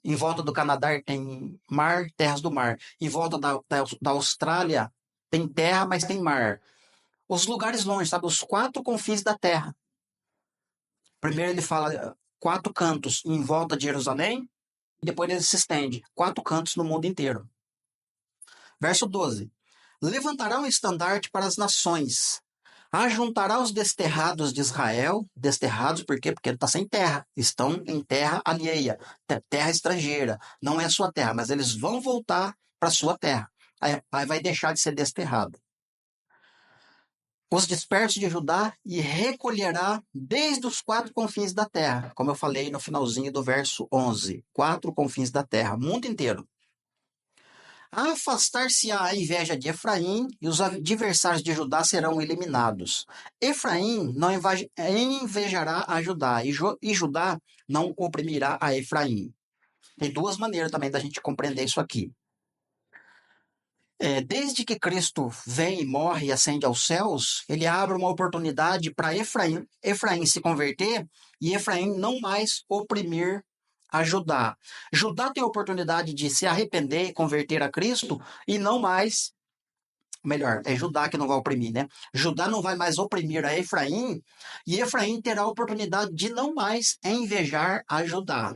Em volta do Canadá tem mar, terras do mar. Em volta da Austrália tem terra, mas tem mar. Os lugares longe, sabe? Os quatro confins da terra. Primeiro ele fala quatro cantos em volta de Jerusalém, e depois ele se estende. Quatro cantos no mundo inteiro. Verso 12. Levantará um estandarte para as nações. Ajuntará os desterrados de Israel. Desterrados por quê? Porque ele está sem terra. Estão em terra alheia, terra estrangeira. Não é sua terra, mas eles vão voltar para sua terra. Aí vai deixar de ser desterrado. Os dispersos de Judá e recolherá desde os quatro confins da terra. Como eu falei no finalzinho do verso 11. Quatro confins da terra, mundo inteiro. Afastar-se-á a inveja de Efraim e os adversários de Judá serão eliminados. Efraim não invejará a Judá e Judá não oprimirá a Efraim. Tem duas maneiras também da gente compreender isso aqui. Desde que Cristo vem e morre e ascende aos céus, ele abre uma oportunidade para Efraim se converter e Efraim não mais oprimir a Judá. Judá tem a oportunidade de se arrepender e converter a Cristo e não mais, melhor, é Judá que não vai oprimir, né? Judá não vai mais oprimir a Efraim e Efraim terá a oportunidade de não mais invejar a Judá.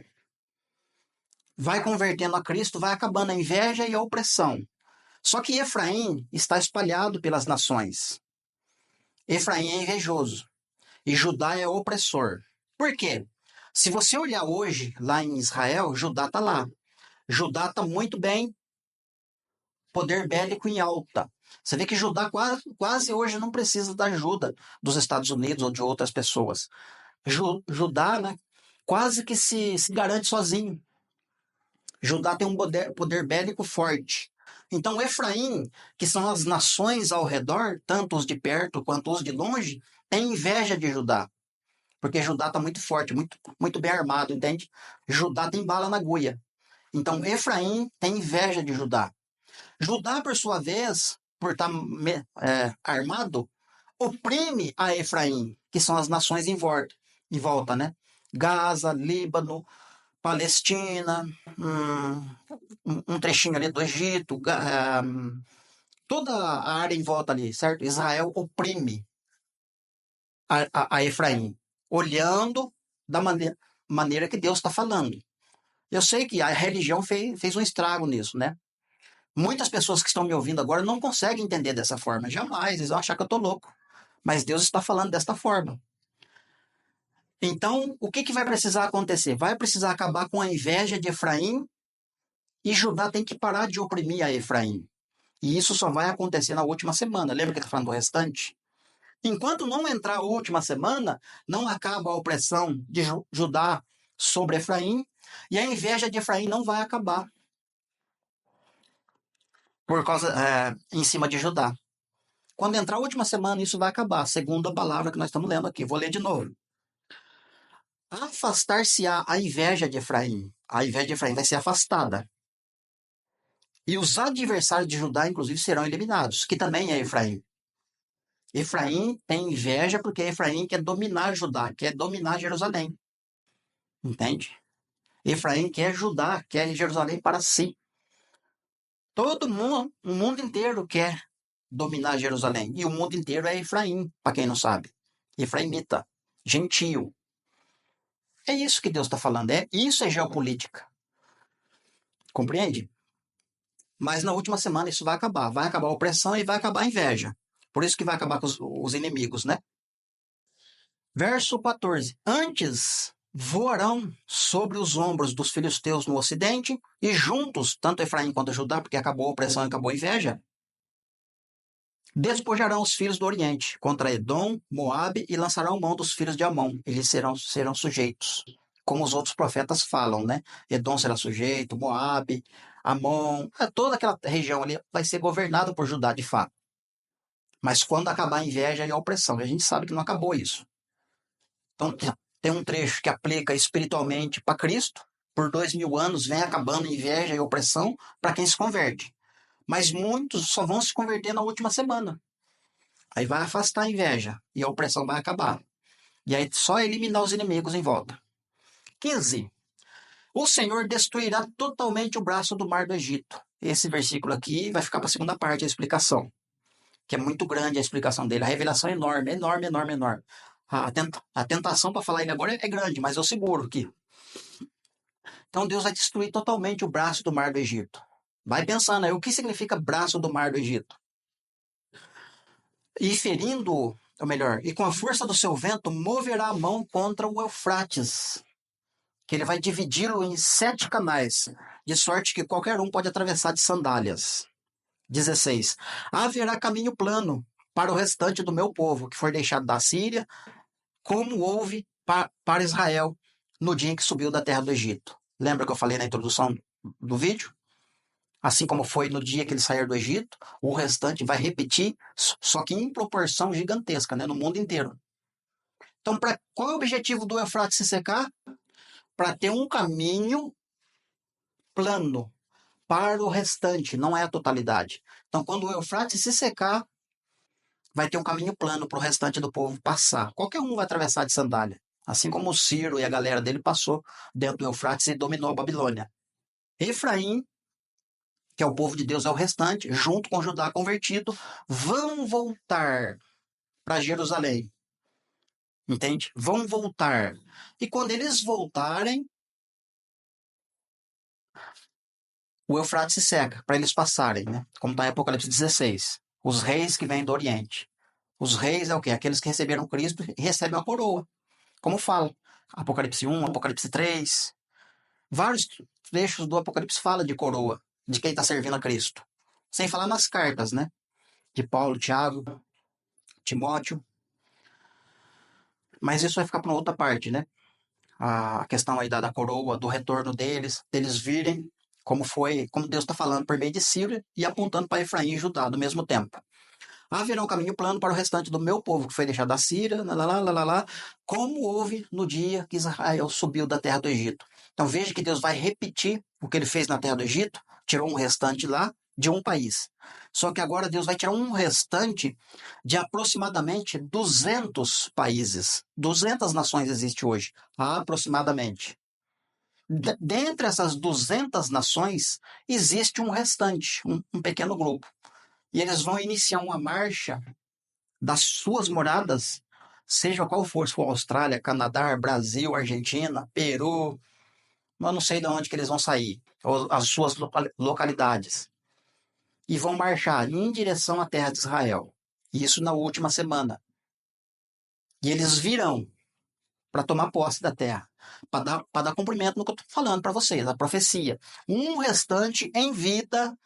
Vai convertendo a Cristo, vai acabando a inveja e a opressão. Só que Efraim está espalhado pelas nações. Efraim é invejoso e Judá é opressor. Por quê? Se você olhar hoje lá em Israel, Judá está lá. Judá está muito bem, poder bélico em alta. Você vê que Judá quase hoje não precisa da ajuda dos Estados Unidos ou de outras pessoas. Judá, né, quase que se garante sozinho. Judá tem um poder bélico forte. Então, Efraim, que são as nações ao redor, tanto os de perto quanto os de longe, tem inveja de Judá. Porque Judá está muito forte, muito bem armado, entende? Judá tem bala na agulha. Então, Efraim tem inveja de Judá. Judá, por sua vez, por estar armado, oprime a Efraim, que são as nações em volta, né? Gaza, Líbano, Palestina, um trechinho ali do Egito, toda a área em volta ali, certo? Israel oprime a Efraim, olhando da maneira que Deus está falando. Eu sei que a religião fez um estrago nisso, né? Muitas pessoas que estão me ouvindo agora não conseguem entender dessa forma. Jamais, eles vão achar que eu estou louco. Mas Deus está falando desta forma. Então, o que vai precisar acontecer? Vai precisar acabar com a inveja de Efraim e Judá tem que parar de oprimir a Efraim. E isso só vai acontecer na última semana. Lembra que eu estou falando do restante? Enquanto não entrar a última semana, não acaba a opressão de Judá sobre Efraim e a inveja de Efraim não vai acabar por causa em cima de Judá. Quando entrar a última semana, isso vai acabar, segundo a palavra que nós estamos lendo aqui. Vou ler de novo. Afastar-se-á a inveja de Efraim. A inveja de Efraim vai ser afastada. E os adversários de Judá, inclusive, serão eliminados, que também é Efraim. Efraim tem inveja porque Efraim quer dominar Judá, quer dominar Jerusalém. Entende? Efraim quer Judá, quer Jerusalém para si. Todo mundo, o mundo inteiro quer dominar Jerusalém. E o mundo inteiro é Efraim, para quem não sabe. Efraimita, gentio. É isso que Deus está falando. Isso é geopolítica. Compreende? Mas na última semana isso vai acabar. Vai acabar a opressão e vai acabar a inveja. Por isso que vai acabar com os inimigos, né? Verso 14. Antes voarão sobre os ombros dos filisteus no ocidente, e juntos, tanto Efraim quanto Judá, porque acabou a opressão e acabou a inveja, despojarão os filhos do Oriente contra Edom, Moabe, e lançarão mão dos filhos de Amon. Eles serão sujeitos, como os outros profetas falam, né? Edom será sujeito, Moabe, Amon, toda aquela região ali vai ser governada por Judá de fato. Mas quando acabar a inveja e a opressão, a gente sabe que não acabou isso. Então tem um trecho que aplica espiritualmente para Cristo, por 2000 anos vem acabando a inveja e opressão para quem se converte. Mas muitos só vão se converter na última semana. Aí vai afastar a inveja e a opressão vai acabar. E aí só eliminar os inimigos em volta. 15. O Senhor destruirá totalmente o braço do mar do Egito. Esse versículo aqui vai ficar para a segunda parte da explicação, que é muito grande a explicação dele. A revelação é enorme, enorme, enorme, enorme. A tentação para falar ele agora é grande, mas eu seguro aqui. Então Deus vai destruir totalmente o braço do mar do Egito. Vai pensando aí, o que significa braço do mar do Egito? E ferindo, ou melhor, e com a força do seu vento, moverá a mão contra o Eufrates, que ele vai dividi-lo em 7 canais, de sorte que qualquer um pode atravessar de sandálias. 16. Haverá caminho plano para o restante do meu povo, que foi deixado da Síria, como houve para Israel no dia em que subiu da terra do Egito. Lembra que eu falei na introdução do vídeo? Assim como foi no dia que eles saíram do Egito, o restante vai repetir, só que em proporção gigantesca, né, no mundo inteiro. Então, qual é o objetivo do Eufrates se secar? Para ter um caminho plano para o restante, não é a totalidade. Então, quando o Eufrates se secar, vai ter um caminho plano para o restante do povo passar. Qualquer um vai atravessar de sandália. Assim como o Ciro e a galera dele passou dentro do Eufrates e dominou a Babilônia. Efraim, que é o povo de Deus, é o restante, junto com Judá convertido, vão voltar para Jerusalém. Entende? Vão voltar. E quando eles voltarem, o Eufrates se seca para eles passarem, né? Como está em Apocalipse 16. Os reis que vêm do Oriente. Os reis é o quê? Aqueles que receberam Cristo e recebem a coroa. Como fala. Apocalipse 1, Apocalipse 3. Vários trechos do Apocalipse falam de coroa, de quem está servindo a Cristo. Sem falar nas cartas, né? De Paulo, Tiago, Timóteo. Mas isso vai ficar para uma outra parte, né? A questão aí da coroa, do retorno deles virem como foi, como Deus está falando por meio de Ciro e apontando para Efraim e Judá do mesmo tempo. Haverá um caminho plano para o restante do meu povo que foi deixado da Síria, como houve no dia que Israel subiu da terra do Egito. Então veja que Deus vai repetir o que ele fez na terra do Egito, tirou um restante lá de um país. Só que agora Deus vai tirar um restante de aproximadamente 200 países. 200 nações existem hoje, aproximadamente. Dentre essas 200 nações, existe um restante, um pequeno grupo. E eles vão iniciar uma marcha das suas moradas, seja qual for, se for Austrália, Canadá, Brasil, Argentina, Peru, eu não sei de onde que eles vão sair, as suas localidades. E vão marchar em direção à terra de Israel. Isso na última semana. E eles virão para tomar posse da terra, para dar cumprimento no que eu estou falando para vocês, a profecia. Um restante em vida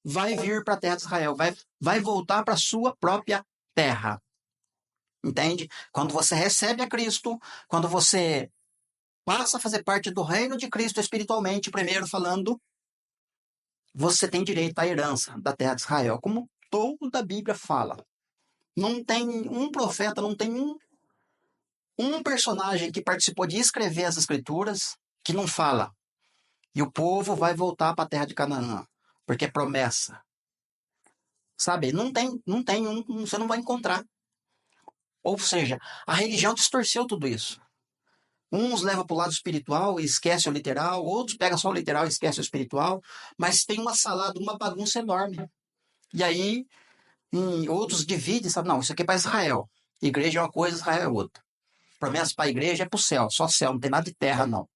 vai vir para a terra de Israel, vai voltar para a sua própria terra. Entende? Quando você recebe a Cristo, quando você passa a fazer parte do reino de Cristo espiritualmente, primeiro falando, você tem direito à herança da terra de Israel, como toda a Bíblia fala. Não tem um profeta, não tem um personagem que participou de escrever as escrituras que não fala. E o povo vai voltar para a terra de Canaã, porque é promessa. Sabe? Você não vai encontrar. Ou seja, a religião distorceu tudo isso. Uns levam para o lado espiritual e esquecem o literal, outros pegam só o literal e esquecem o espiritual, mas tem uma salada, uma bagunça enorme. E aí, outros dividem, sabe? Não, isso aqui é para Israel. Igreja é uma coisa, Israel é outra. Promessa para a igreja é para o céu, só céu, não tem nada de terra, não.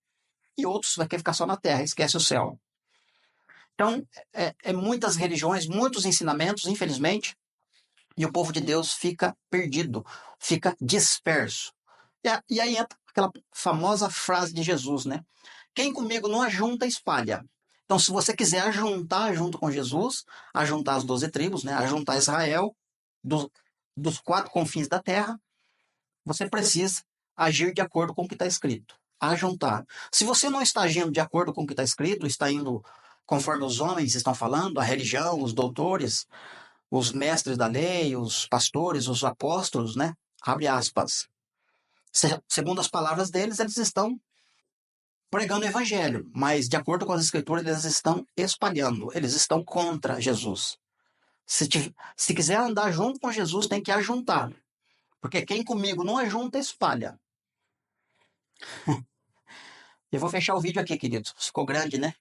E outros vai querer ficar só na terra, esquece o céu. Então, é muitas religiões, muitos ensinamentos, infelizmente, e o povo de Deus fica perdido, fica disperso. E aí entra aquela famosa frase de Jesus, né? Quem comigo não ajunta, espalha. Então, se você quiser ajuntar junto com Jesus, ajuntar as 12 tribos, né? Ajuntar Israel do, dos quatro confins da terra, você precisa agir de acordo com o que está escrito. Ajuntar. Se você não está agindo de acordo com o que está escrito, está indo conforme os homens estão falando, a religião, os doutores, os mestres da lei, os pastores, os apóstolos, né? Abre aspas. Segundo as palavras deles, eles estão pregando o evangelho, mas de acordo com as escrituras, eles estão espalhando, eles estão contra Jesus. Se quiser andar junto com Jesus, tem que ajuntar, porque quem comigo não ajunta, espalha. Eu vou fechar o vídeo aqui, querido. Ficou grande, né?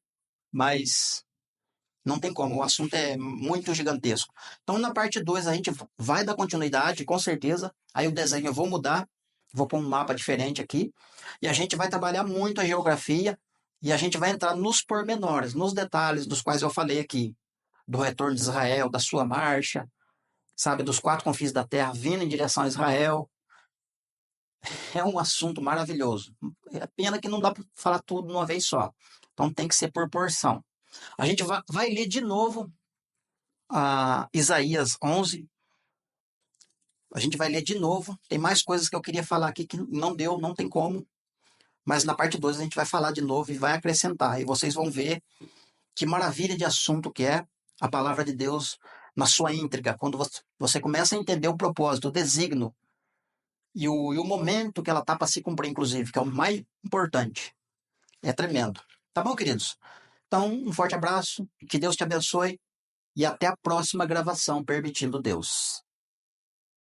Mas não tem como, o assunto é muito gigantesco. Então, na parte 2 a gente vai dar continuidade, com certeza. Aí o desenho eu vou mudar, vou pôr um mapa diferente aqui. E a gente vai trabalhar muito a geografia e a gente vai entrar nos pormenores, nos detalhes dos quais eu falei aqui. Do retorno de Israel, da sua marcha, sabe, dos quatro confins da terra vindo em direção a Israel. É um assunto maravilhoso. É pena que não dá para falar tudo de uma vez só. Então tem que ser por porção. A gente vai ler de novo Isaías 11. A gente vai ler de novo. Tem mais coisas que eu queria falar aqui que não deu, não tem como. Mas na parte 2 a gente vai falar de novo e vai acrescentar. E vocês vão ver que maravilha de assunto que é a palavra de Deus na sua íntegra. Quando você começa a entender o propósito, o desígnio e o momento que ela está para se cumprir, inclusive, que é o mais importante. É tremendo. Tá bom, queridos? Então, um forte abraço, que Deus te abençoe e até a próxima gravação, permitindo Deus.